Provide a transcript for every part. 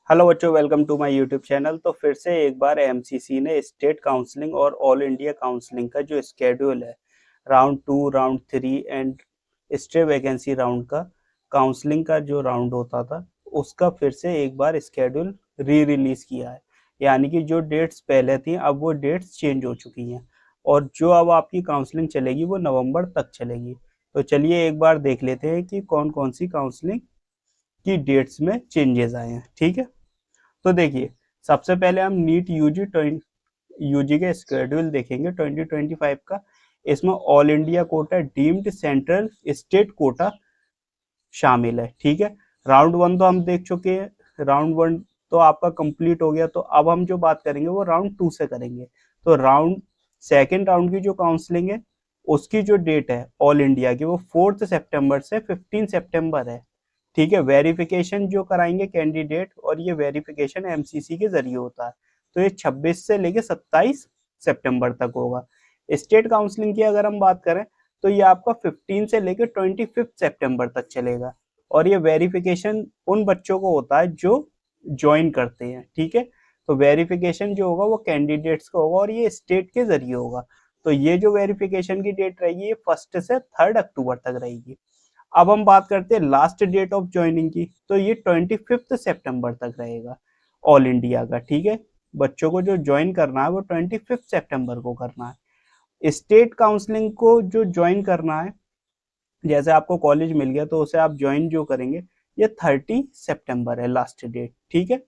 Hello बच्चों, welcome to my YouTube channel. तो फिर से एक बार एमसीसी ने स्टेट काउंसलिंग और ऑल इंडिया काउंसलिंग का जो स्केड्यूल है, round 2, round 3 and stay vacancy round का काउंसलिंग का जो राउंड होता था, उसका फिर से एक बार स्केड्यूल री रिलीज किया है। यानी कि जो डेट्स पहले थी, अब वो डेट्स चेंज हो चुकी हैं और जो अब आपकी काउंसलिंग चलेगी वो नवंबर तक चलेगी। तो चलिए एक बार देख लेते हैं कि कौन कौन सी काउंसलिंग की डेट्स में चेंजेस आए हैं। ठीक है, तो देखिए, सबसे पहले हम नीट यूजी के स्केड्यूल देखेंगे 2025 का। इसमें all India quota, deemed central state quota शामिल है। ठीक है, राउंड 1 तो हम देख चुके हैं, राउंड 1 तो आपका कंप्लीट हो गया। तो अब हम जो बात करेंगे वो राउंड 2 से करेंगे। तो सेकेंड राउंड की जो काउंसलिंग है, उसकी जो डेट है ऑल इंडिया की, वो 4 सितंबर से 15 सितंबर है। ठीक है, वेरिफिकेशन जो कराएंगे कैंडिडेट, और ये वेरिफिकेशन एमसीसी के जरिए होता है। तो ये 26 से लेके 27 सितंबर तक होगा। स्टेट काउंसलिंग की अगर हम बात करें, तो ये आपका 15 से लेके 25 सितंबर तक चलेगा। और ये वेरिफिकेशन उन बच्चों को होता है जो ज्वाइन करते हैं। ठीक है, तो वेरिफिकेशन जो होगा वो कैंडिडेट्स का होगा और ये स्टेट के जरिए होगा। तो ये जो वेरिफिकेशन की डेट रहेगी, ये 1 से 3 अक्टूबर तक रहेगी। अब हम बात करते हैं लास्ट डेट ऑफ ज्वाइनिंग की, तो ये 25 सितंबर तक रहेगा ऑल इंडिया का। ठीक है, बच्चों को जो ज्वाइन करना है वो 25 सितंबर को करना है। स्टेट काउंसलिंग को जो ज्वाइन करना है, जैसे आपको कॉलेज मिल गया तो उसे आप ज्वाइन जो करेंगे, ये 30 सितंबर है लास्ट डेट। ठीक है,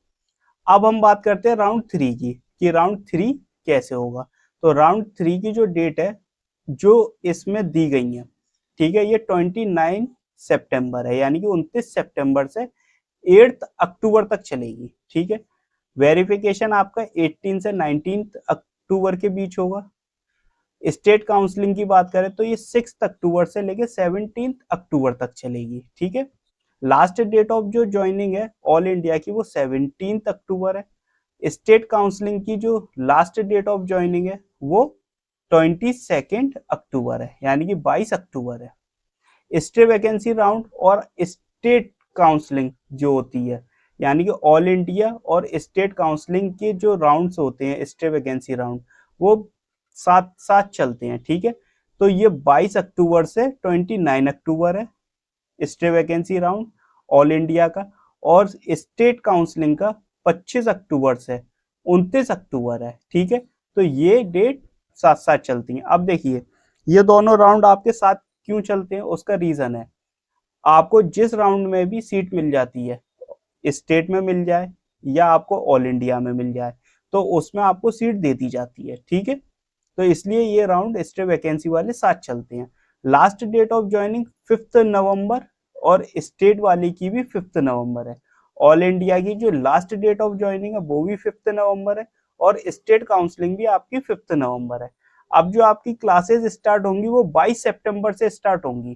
अब हम बात करते हैं राउंड 3 की, कि राउंड 3 कैसे होगा। तो राउंड 3 की जो डेट है, जो इसमें दी गई है, ठीक है, ये 29 सितंबर है, यानी कि 29 सितंबर से 8 अक्टूबर तक चलेगी। ठीक है, वेरिफिकेशन आपका 18 से 19 अक्टूबर के बीच होगा। स्टेट काउंसलिंग की बात करें तो ये 6 अक्टूबर से लेके 17 अक्टूबर तक चलेगी। ठीक है, लास्ट डेट ऑफ जो ज्वाइनिंग है ऑल इंडिया की, वो 17 अक्टूबर है। स्टेट काउंसलिंग की जो लास्ट डेट ऑफ ज्वाइनिंग है, वो 22 अक्टूबर है, यानी कि 22 अक्टूबर है। स्टे वैकेंसी राउंड और स्टेट काउंसलिंग जो होती है, यानी कि ऑल इंडिया और स्टेट काउंसलिंग के जो राउंड्स होते हैं, स्टे वैकेंसी राउंड, वो साथ साथ चलते हैं। ठीक है, तो ये 22 अक्टूबर से 29 अक्टूबर है stay vacancy round all India का, और स्टेट काउंसलिंग का 25 अक्टूबर से 29 अक्टूबर है। ठीक है, तो ये डेट साथ साथ चलती हैं। अब देखिए, ये दोनों राउंड आपके साथ क्यों चलते हैं, उसका रीजन है, आपको जिस राउंड में भी सीट मिल जाती है, स्टेट में मिल जाए या आपको ऑल इंडिया में मिल जाए, तो उसमें आपको सीट दे दी जाती है। ठीक है, तो इसलिए ये राउंड स्टे वैकेंसी वाले साथ चलते हैं। लास्ट डेट ऑफ ज्वाइनिंग 5 नवंबर, और स्टेट वाली की भी 5 नवंबर है। ऑल इंडिया की जो लास्ट डेट ऑफ ज्वाइनिंग है वो भी 5 नवंबर है, और स्टेट काउंसलिंग भी आपकी 5 नवंबर है। अब जो आपकी क्लासेस स्टार्ट होंगी वो 22 सितंबर से स्टार्ट होंगी।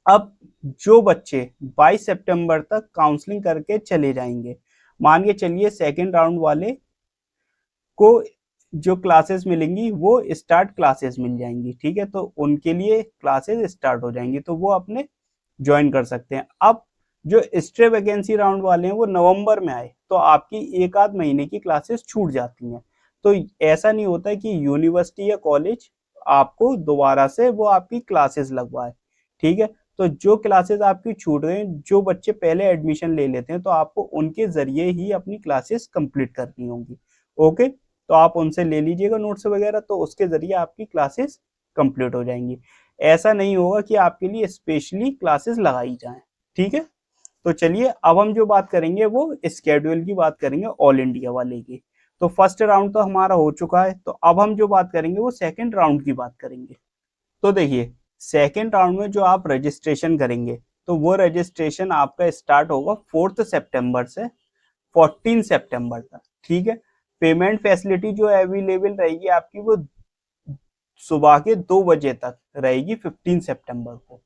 अब जो बच्चे 22 सितंबर तक काउंसलिंग करके चले जाएंगे, मान के चलिए सेकेंड राउंड वाले को जो क्लासेस मिलेंगी वो स्टार्ट क्लासेस मिल जाएंगी। ठीक है, तो उनके लिए क्लासेस स्टार्ट हो जाएंगी, तो वो अपने ज्वाइन कर सकते हैं। अब जो स्टे वैकेंसी राउंड वाले हैं वो नवंबर में आए, तो आपकी एक आध महीने की क्लासेस छूट जाती हैं। तो ऐसा नहीं होता है कि यूनिवर्सिटी या कॉलेज आपको दोबारा से वो आपकी क्लासेस लगवाए। ठीक है, तो जो क्लासेस आपकी छूट रहे हैं, जो बच्चे पहले एडमिशन ले लेते हैं, तो आपको उनके जरिए ही अपनी क्लासेस कंप्लीट करनी होंगी। ओके, तो आप उनसे ले लीजिएगा नोट्स वगैरह, तो उसके जरिए आपकी क्लासेस कंप्लीट हो जाएंगी। ऐसा नहीं होगा कि आपके लिए स्पेशली क्लासेस लगाई जाएं। ठीक है, तो चलिए अब हम जो बात करेंगे वो स्केड्यूल की बात करेंगे ऑल इंडिया वाले की। तो फर्स्ट राउंड तो हमारा हो चुका है, तो अब हम जो बात करेंगे वो सेकेंड राउंड की बात करेंगे। तो देखिए, सेकेंड राउंड में जो आप रजिस्ट्रेशन करेंगे, तो वो रजिस्ट्रेशन आपका स्टार्ट होगा 4 सितंबर से 14 सितंबर तक। ठीक है, पेमेंट फैसिलिटी जो अवेलेबल रहेगी आपकी, वो सुबह के 2 बजे तक रहेगी 15 सितंबर को।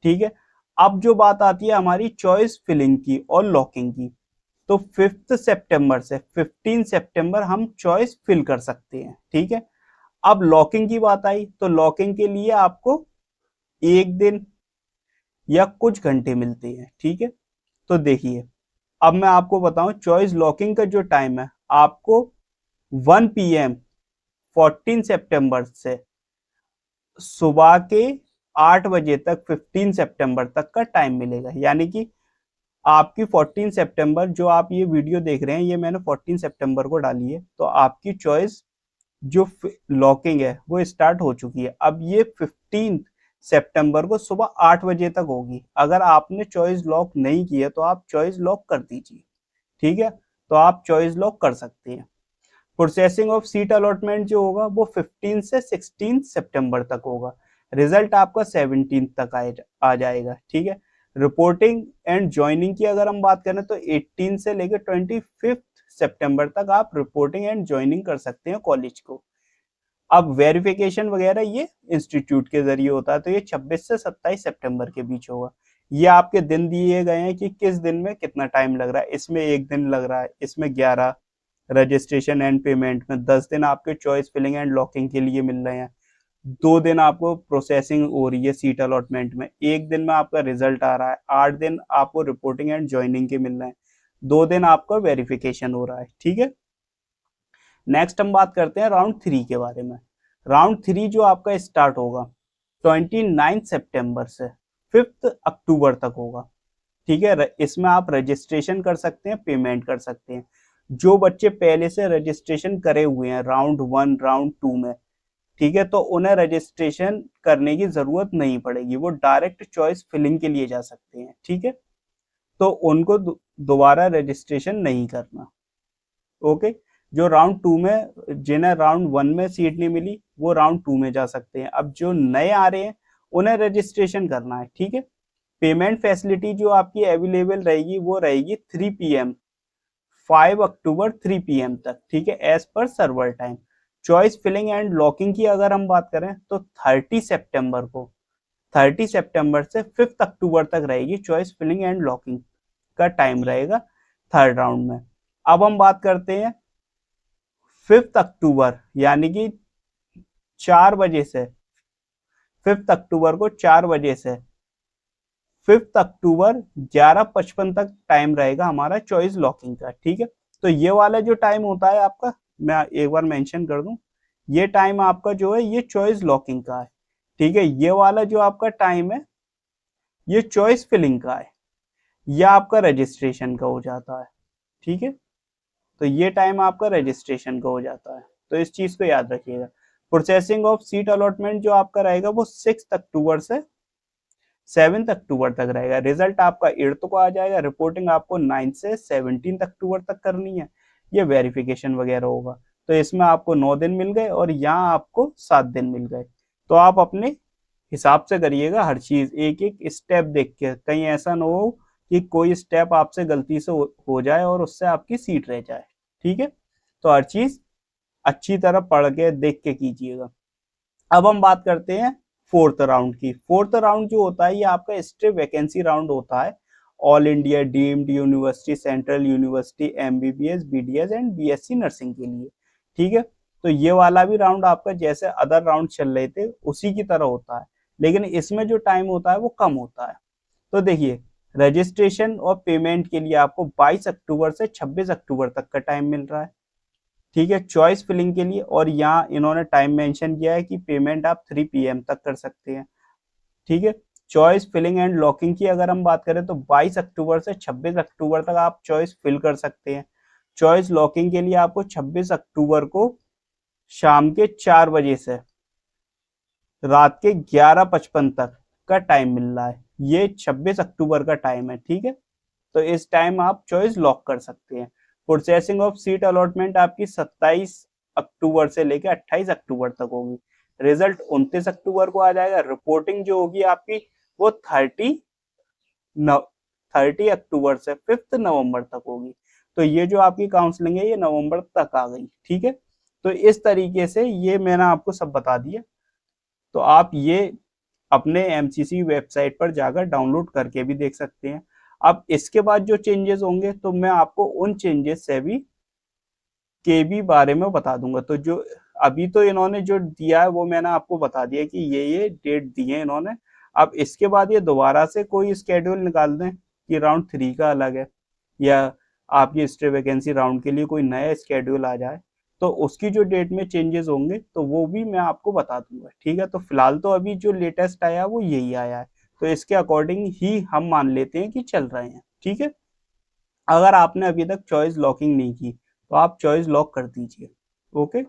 ठीक है, अब जो बात आती है हमारी चॉइस फिलिंग की और लॉकिंग की, तो 5 सितंबर से 15 सितंबर हम चॉइस फिल कर सकते हैं। ठीक है, अब लॉकिंग की बात आई, तो लॉकिंग के लिए आपको एक दिन या कुछ घंटे मिलते हैं। ठीक है, तो देखिए, अब मैं आपको बताऊं चॉइस लॉकिंग का जो टाइम है, आपको 1 PM 14 सितंबर से सुबह के 8 बजे तक 15 सितंबर तक का टाइम मिलेगा। यानी कि आपकी 14 सितंबर, जो आप ये वीडियो देख रहे हैं, ये मैंने 14 सितंबर को डाली है, तो आपकी चॉइस जो लॉकिंग है वो स्टार्ट हो चुकी है। अब ये 15 सितंबर को सुबह 8 बजे तक होगी। अगर आपने चॉइस लॉक नहीं की है तो आप चॉइस लॉक कर दीजिए, ठीक है। तो आप चॉइस लॉक कर सकते हैं। प्रोसेसिंग ऑफ सीट अलॉटमेंट जो होगा वो 15 से 16 सितंबर तक होगा। रिजल्ट आपका 17 तक आ जाएगा, ठीक है। रिपोर्टिंग एंड ज्वाइनिंग की अगर हम बात करें तो 18 से लेकर 25 सितंबर तक आप रिपोर्टिंग एंड ज्वाइनिंग कर सकते हैं कॉलेज को। अब वेरिफिकेशन वगैरह ये इंस्टीट्यूट के जरिए होता है, तो ये 26 से 27 सितंबर के बीच होगा। ये आपके दिन दिए गए हैं कि किस दिन में कितना टाइम लग रहा है। इसमें 1 दिन लग रहा है, इसमें 11, रजिस्ट्रेशन एंड पेमेंट में 10 दिन आपके चॉइस फिलिंग एंड लॉकिंग के लिए मिल रहे हैं। 2 दिन आपको प्रोसेसिंग हो रही है सीट अलॉटमेंट में, 1 दिन में आपका रिजल्ट आ रहा है, 8 दिन आपको रिपोर्टिंग एंड ज्वाइनिंग के मिल रहे हैं, 2 दिन आपका वेरिफिकेशन हो रहा है, ठीक है। नेक्स्ट हम बात करते हैं राउंड 3 के बारे में। राउंड 3 जो आपका स्टार्ट होगा 29 सितंबर से 5 अक्टूबर तक होगा, ठीक है। इसमें आप रजिस्ट्रेशन कर सकते हैं, पेमेंट कर सकते हैं। जो बच्चे पहले से रजिस्ट्रेशन करे हुए हैं राउंड 1 राउंड 2 में, ठीक है, तो उन्हें रजिस्ट्रेशन करने की जरूरत नहीं पड़ेगी, वो डायरेक्ट चॉइस फिलिंग के लिए जा सकते हैं, ठीक है। तो उनको दोबारा रजिस्ट्रेशन नहीं करना, ओके। जो राउंड 2 में, जिन्हें राउंड 1 में सीट नहीं मिली, वो राउंड 2 में जा सकते हैं। अब जो नए आ रहे हैं उन्हें रजिस्ट्रेशन करना है, ठीक है। पेमेंट फैसिलिटी जो आपकी अवेलेबल रहेगी वो रहेगी 3 PM 5 अक्टूबर 3 PM तक, ठीक है, as per server time. Choice filling and locking की अगर हम बात करें तो 30 सितंबर से 5 अक्टूबर तक रहेगी चॉइस फिलिंग एंड लॉकिंग का टाइम रहेगा थर्ड राउंड में। अब हम बात करते हैं 5 अक्टूबर, यानी कि 4 बजे से 5 अक्टूबर को 4 बजे से 5 अक्टूबर 11:55 तक टाइम रहेगा हमारा चॉइस लॉकिंग का, ठीक है। तो ये वाला जो टाइम होता है आपका, मैं एक बार मेंशन कर दूं, ये टाइम आपका जो है ये चॉइस लॉकिंग का है, ठीक है। ये वाला जो आपका टाइम है ये चॉइस फिलिंग का है, या आपका रजिस्ट्रेशन का हो जाता है, ठीक है। तो ये टाइम आपका रजिस्ट्रेशन का हो जाता है, तो इस चीज को याद रखिएगा। प्रोसेसिंग ऑफ सीट अलॉटमेंट जो आपका रहेगा वो 6 अक्टूबर से 7 अक्टूबर तक रहेगा। रिजल्ट आपका 8 को आ जाएगा। रिपोर्टिंग आपको 9 से 17 अक्टूबर तक करनी है। ये वेरिफिकेशन वगैरह होगा, तो इसमें आपको 9 दिन मिल गए और यहाँ आपको 7 दिन मिल गए। तो आप अपने हिसाब से करिएगा हर चीज, एक एक स्टेप देख के, कहीं ऐसा ना हो कि कोई स्टेप आपसे गलती से हो जाए और उससे आपकी सीट रह जाए, ठीक है। तो हर चीज अच्छी तरह पढ़ के देख के कीजिएगा। अब हम बात करते हैं फोर्थ राउंड की। फोर्थ राउंड जो होता है ये आपका स्ट्रिप वैकेंसी राउंड होता है, all India deemed university, central university, MBBS, BDS and BSc nursing के लिए, ठीक है। तो ये वाला भी राउंड आपका जैसे अदर राउंड चल रहे थे उसी की तरह होता है, लेकिन इसमें जो टाइम होता है वो कम होता है। तो देखिए, रजिस्ट्रेशन और पेमेंट के लिए आपको 22 अक्टूबर से 26 अक्टूबर तक का टाइम मिल रहा है, ठीक है, चॉइस फिलिंग के लिए। और यहाँ इन्होंने टाइम मेंशन किया है कि पेमेंट आप 3 PM तक कर सकते हैं, ठीक है। चॉइस फिलिंग एंड लॉकिंग की अगर हम बात करें तो 22 अक्टूबर से 26 अक्टूबर तक आप चॉइस फिल कर सकते हैं। चॉइस लॉकिंग के लिए आपको 26 अक्टूबर को शाम के 4 बजे से रात के 11:55 तक का टाइम मिल रहा है। ये 26 अक्टूबर का टाइम है, ठीक है। तो इस टाइम आप चॉइस लॉक कर सकते हैं। प्रोसेसिंग ऑफ सीट अलॉटमेंट आपकी 27 अक्टूबर से लेकर 28 अक्टूबर तक होगी। रिजल्ट 29 अक्टूबर को आ जाएगा। रिपोर्टिंग जो होगी आपकी वो 30 अक्टूबर से 5 नवंबर तक होगी। तो ये जो आपकी काउंसलिंग है ये नवंबर तक आ गई, ठीक है। तो इस तरीके से ये मैंने आपको सब बता दिया। तो आप ये अपने MCC वेबसाइट पर जाकर डाउनलोड करके भी देख सकते हैं। अब इसके बाद जो चेंजेस होंगे तो मैं आपको उन चेंजेस से भी के भी बारे में बता दूंगा। तो जो अभी तो इन्होंने जो दिया है वो मैंने आपको बता दिया कि ये डेट दी है इन्होंने। अब इसके बाद ये दोबारा से कोई स्केड्यूल निकाल दें कि राउंड 3 का अलग है, या आपकी स्टे वैकेंसी राउंड के लिए कोई नया स्केड्यूल आ जाए तो उसकी जो डेट में चेंजेस होंगे तो वो भी मैं आपको बता दूंगा, ठीक है। तो फिलहाल तो अभी जो लेटेस्ट आया वो यही आया है, तो इसके अकॉर्डिंग ही हम मान लेते हैं कि चल रहे हैं, ठीक है। अगर आपने अभी तक चॉइस लॉकिंग नहीं की तो आप चॉइस लॉक कर दीजिए, ओके।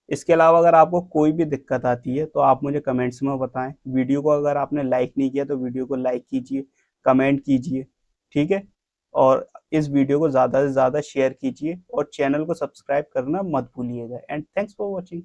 इसके अलावा अगर आपको कोई भी दिक्कत आती है तो आप मुझे कमेंट्स में बताएं। वीडियो को अगर आपने लाइक नहीं किया तो वीडियो को लाइक कीजिए, कमेंट कीजिए, ठीक है। और इस वीडियो को ज़्यादा से ज़्यादा शेयर कीजिए और चैनल को सब्सक्राइब करना मत भूलिएगा। And thanks for watching.